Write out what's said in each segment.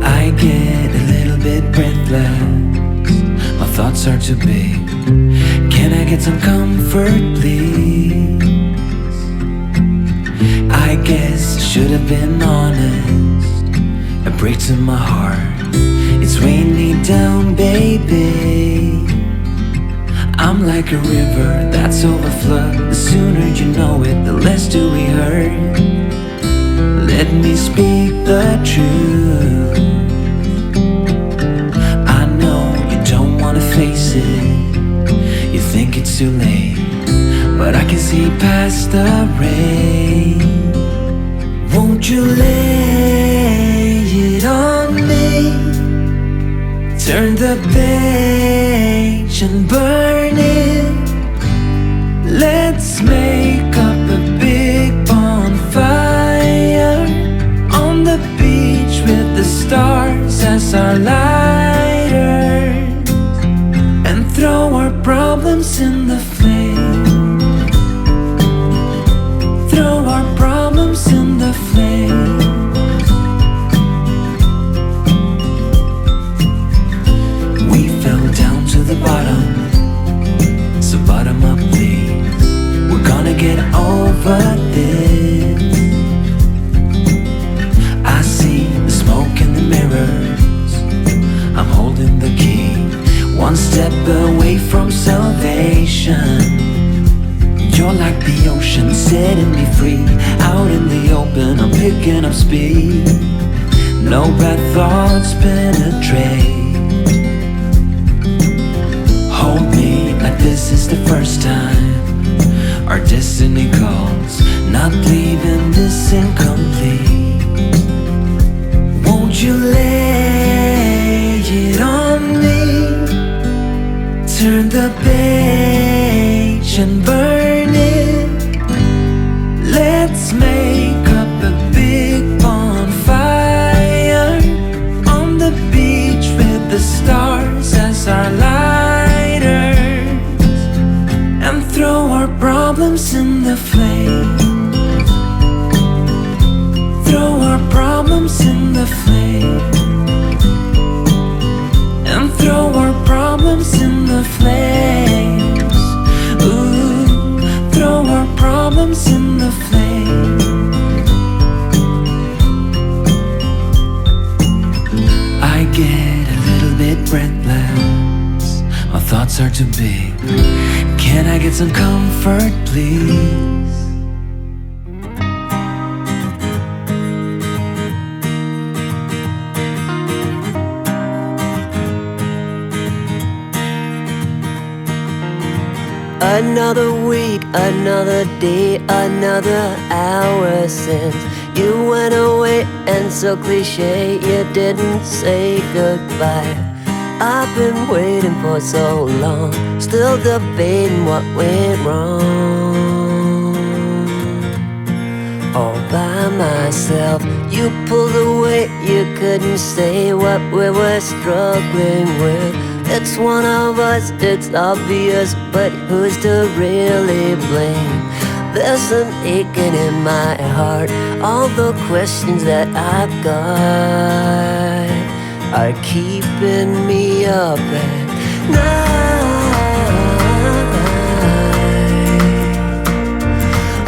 I get a little bit breathless, my thoughts are too big. Can I get some comfort, please? I guess I should have been honest. It breaks in my heart, it's weighing me down, baby. I'm like a river that's overflowed. The sooner you know it, the less do we hurt. Let me speak the truth. I know you don't wanna face it, you think it's too late, but I can see past the rain. Won't you lay it on me? Turn the page and burn it. Let's make up a big bonfire on the beach with the stars as our lighters, and throw our problems in the flame. Throw our problems in the flame. We fell down to the bottom, so bottom up please. We're gonna get over this. I see the smoke in the mirrors, I'm holding the key, one step away from salvation. You're like the ocean, setting me free. Out in the open, I'm picking up speed. No bad thoughts penetrate. Hold me like this is the first time. Our destiny calls, not leaving this incomplete. Won't you lay it on me? Turn the page and burn it. Let's make up a big bonfire on the beach with the stars as our lighters, and throw our problems in the flame. Throw our problems in the flame, and throw our problems in the flames. Ooh, throw our problems in the flame. I get a little bit breathless, my thoughts are too big. Can I get some comfort, please? Another week, another day, another hour since you went away, and so cliche you didn't say goodbye. I've been waiting for so long, still debating what went wrong. All by myself, you pulled away, you couldn't say what we were struggling with. It's one of us, it's obvious, but who's to really blame? There's an aching in my heart, all the questions that I've got are keeping me up at night.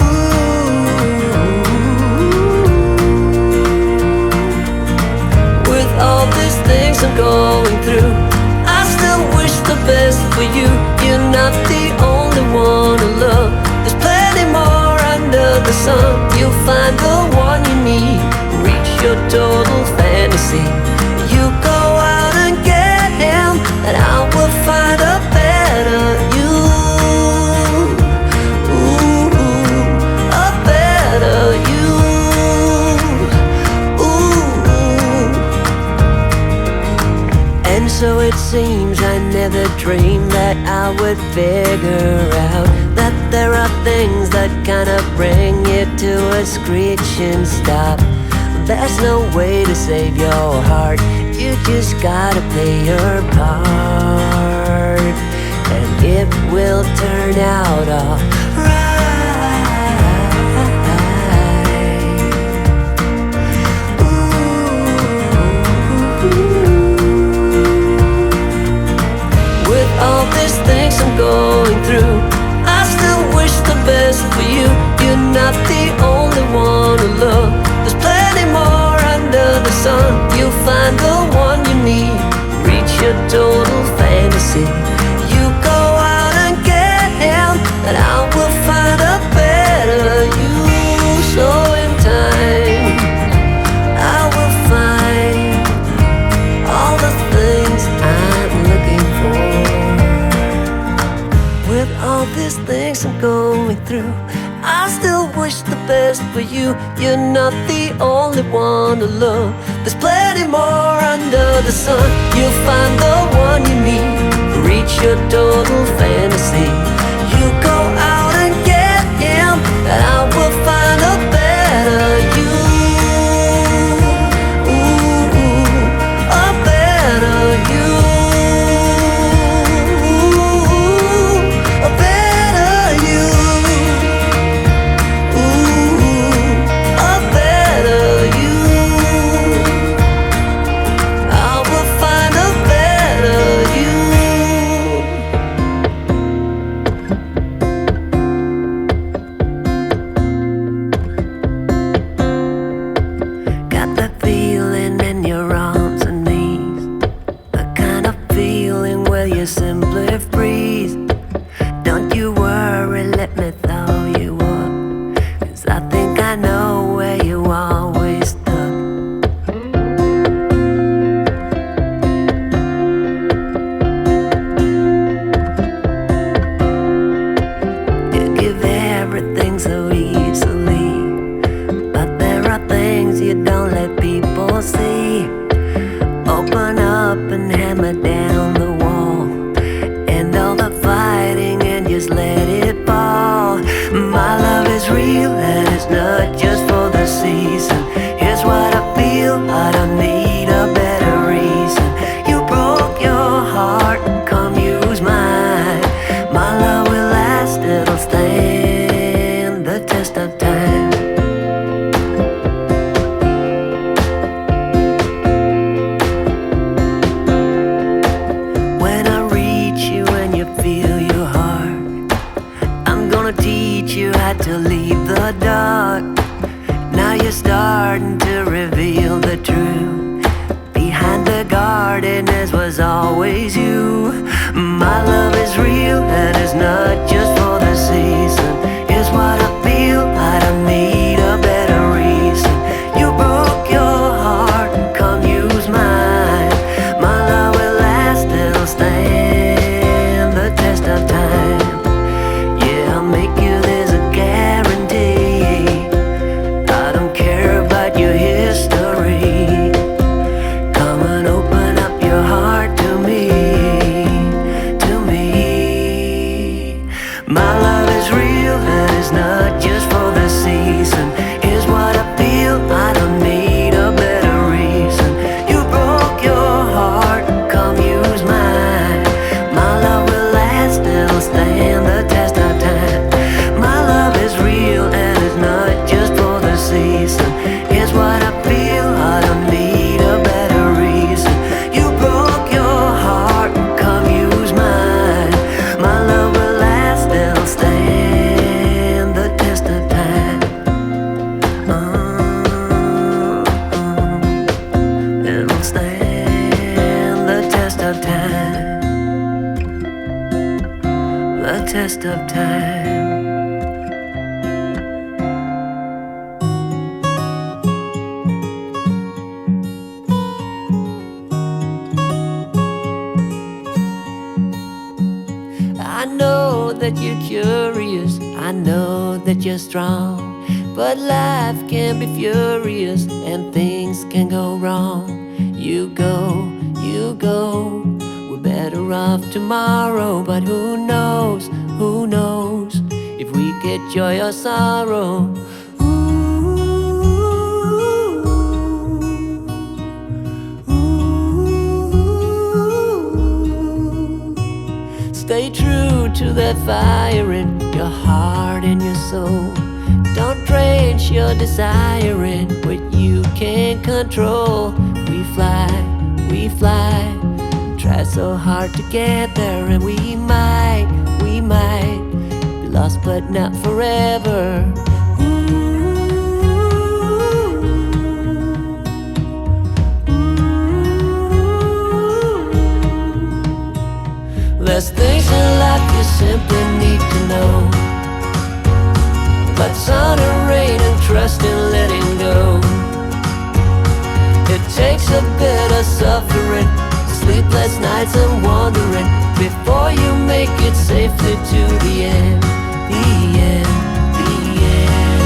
Ooh. With all these things I'm going through, the best for you. You're not the only one to love. There's plenty more under the sun. You'll find the one you need, reach your total fantasy. You go out and get him, and I will find a better you. Ooh, a better you. Ooh. And so it seems I never dreamed that I would figure out that there are things that kinda bring you to a screeching stop. There's no way to save your heart, you just gotta play your part, and it will turn out alright. through. I still wish the best for you. You're not the only one to love. There's plenty more under the sun. You'll find the one you need. Reach your total fantasy. You go out and get him, and I will find a better you. Ooh, a better you. A better you. Ooh, a better you. I will find a better you. Got that feeling in your arms and knees, the kind of feeling where you simply freeze. Don't you worry, let me throw you up, 'cause I think I know where you always stuck. You give everything so easily, but there are things you don't let people see. Open up and hammer down the wall, end all the fighting and just let it fall. My love is real and it's not just for the season. Here's what I feel, I don't need a better reason. You broke your heart, come use mine. My love will last, it'll stand the test of time. When I reach you and you feel your heart, I'm gonna teach you how to leave the dark. Now you're starting to reveal the truth. Behind the gardeners was always you. My love is real and it's not just for the season. Here's what I feel, I don't need a better reason. You broke your heart, come use mine. My love will last, it'll stand the test of time. Yeah, I'll make you, there's a guarantee. I don't care about your history. Come and open up your heart to me, to me. My love is real and it's not just for the season. Here's what I feel, I don't need a better reason. You broke your heart, come use mine. My love will last, it'll stand the test of time. My love is real and it's not just for the season. Here's what I feel, I don't need a better reason. You broke your heart, come use mine. My love will last, it'll stand the test of time. It'll stand the test of time. The test of time. I know that you're curious, I know that you're strong, but life can be furious and things can go wrong. You go, we're better off tomorrow, but who knows if we get joy or sorrow. Stay true to that fire in your heart and your soul. Don't drench your desire in what you can't control. We fly, try so hard to get there, and we might be lost but not forever. There's things in life you simply need to know, but sun and rain and trust in letting go. It takes a bit of suffering, sleepless nights and wandering, before you make it safely to the end. the end, the end.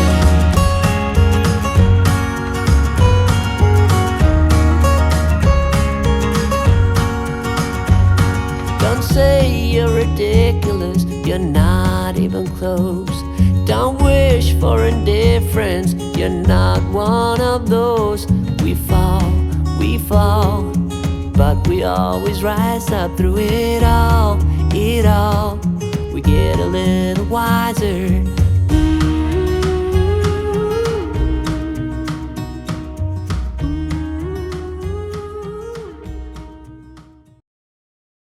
Don't say you're ridiculous, you're not even close. Don't wish for indifference, you're not one of those. We fall, but we always rise up through it all, it all. We get a little wiser,